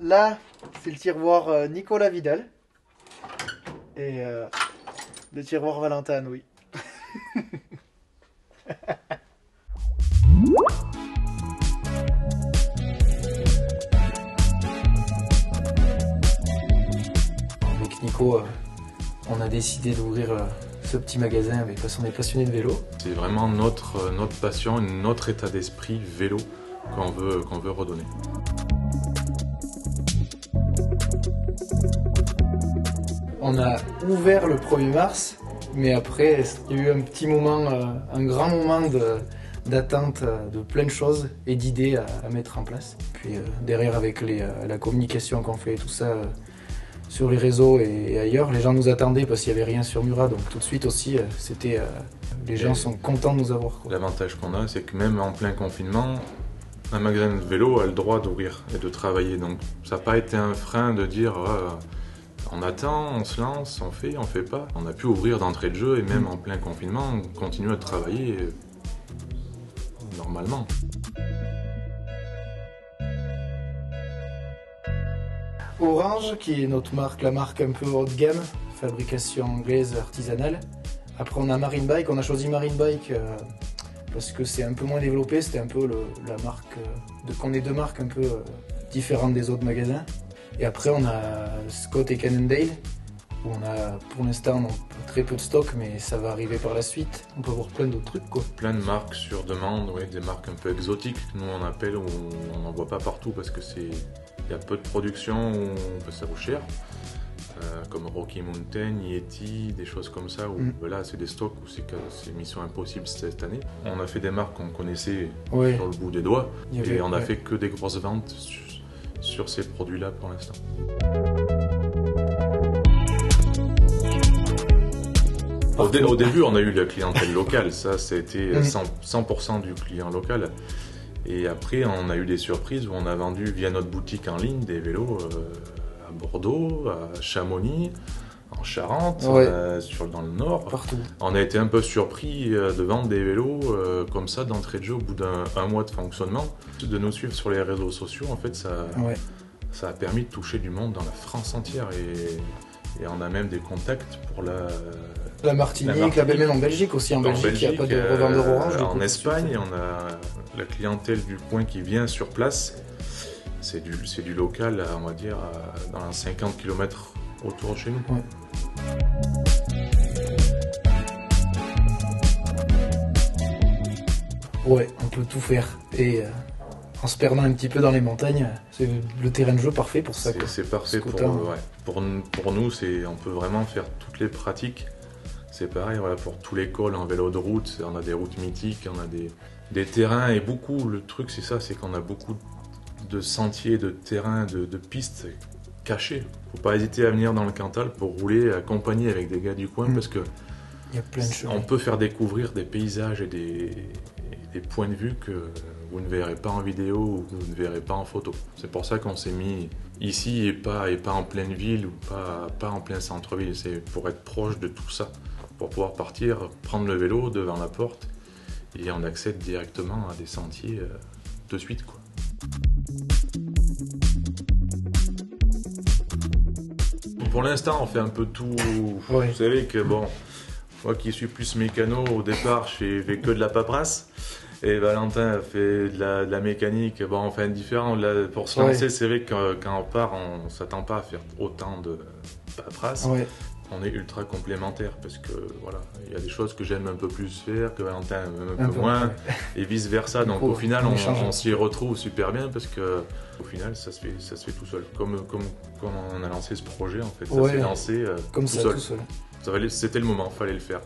Là, c'est le tiroir Nicolas Vidal. Et le tiroir Valentin, oui. Avec Nico, on a décidé d'ouvrir ce petit magasin parce qu'on est passionné de vélo. C'est vraiment notre passion, notre état d'esprit vélo qu'on veut redonner. On a ouvert le 1er mars, mais après, il y a eu un petit moment, un grand moment d'attente de plein de choses et d'idées à mettre en place. Puis derrière, avec la communication qu'on fait et tout ça sur les réseaux et ailleurs, les gens nous attendaient parce qu'il n'y avait rien sur Murat, donc tout de suite aussi, les gens sont contents de nous avoir. L'avantage qu'on a, c'est que même en plein confinement, un magasin de vélo a le droit d'ouvrir et de travailler. Donc ça n'a pas été un frein de dire on attend, on se lance, on fait pas. On a pu ouvrir d'entrée de jeu et même en plein confinement, on continue à travailler normalement. Orange, qui est notre marque, la marque un peu haut de gamme, fabrication anglaise artisanale. Après on a Marine Bike, on a choisi Marine Bike parce que c'est un peu moins développé, c'était un peu la marque, qu'on ait deux marques un peu différentes des autres magasins. Et après on a Scott et Cannondale, où on a pour l'instant très peu de stock, mais ça va arriver par la suite. On peut voir plein d'autres trucs quoi. Plein de marques sur demande, ouais, des marques un peu exotiques, nous on appelle, où on n'en voit pas partout parce que il y a peu de production, ça vaut cher. Comme Rocky Mountain, Yeti, des choses comme ça, où là c'est des stocks où c'est mission impossible cette année. On a fait des marques qu'on connaissait sur le bout des doigts et on a fait que des grosses ventes sur ces produits-là pour l'instant. Au début, on a eu la clientèle locale, ça c'était 100% du client local. Et après, on a eu des surprises où on a vendu via notre boutique en ligne des vélos à Bordeaux, à Chamonix, en Charente, dans le Nord. Partout. On a été un peu surpris de vendre des vélos comme ça d'entrée de jeu au bout d'un mois de fonctionnement. De nous suivre sur les réseaux sociaux, en fait, ça a permis de toucher du monde dans la France entière. Et on a même des contacts pour la Martinique, même en Belgique aussi. En Belgique, il n'y a pas de revendeur Orange. En Espagne, on a la clientèle du coin qui vient sur place. C'est du local, on va dire, dans 50 km autour de chez nous. Ouais, on peut tout faire. Et en se perdant un petit peu dans les montagnes, c'est le terrain de jeu parfait pour ça. C'est parfait pour nous, on peut vraiment faire toutes les pratiques. C'est pareil, voilà, pour tous les cols en vélo de route, on a des routes mythiques, on a des terrains et beaucoup, le truc c'est ça, c'est qu'on a beaucoup de sentiers, de terrains, de pistes cachées. Faut pas hésiter à venir dans le Cantal pour rouler accompagné avec des gars du coin parce que il y a plein de choses. On peut faire découvrir des paysages et des points de vue que vous ne verrez pas en vidéo ou que vous ne verrez pas en photo. C'est pour ça qu'on s'est mis ici et pas en pleine ville ou pas en plein centre-ville. C'est pour être proche de tout ça, pour pouvoir partir, prendre le vélo devant la porte et on accède directement à des sentiers de suite, quoi. Pour l'instant, on fait un peu tout. Vous savez que bon, moi qui suis plus mécano, au départ, je fais que de la paperasse. Et Valentin a fait de la mécanique, bon, enfin différent. Là, pour se lancer, c'est vrai que quand on part, on ne s'attend pas à faire autant de paperasse. On est ultra complémentaires parce que voilà, il y a des choses que j'aime un peu plus faire, que Valentin aime un peu moins, et vice versa. Donc au final, on s'y retrouve super bien parce que au final, ça se fait tout seul. Comme on a lancé ce projet, en fait, ça s'est lancé comme tout seul. C'était le moment, fallait le faire.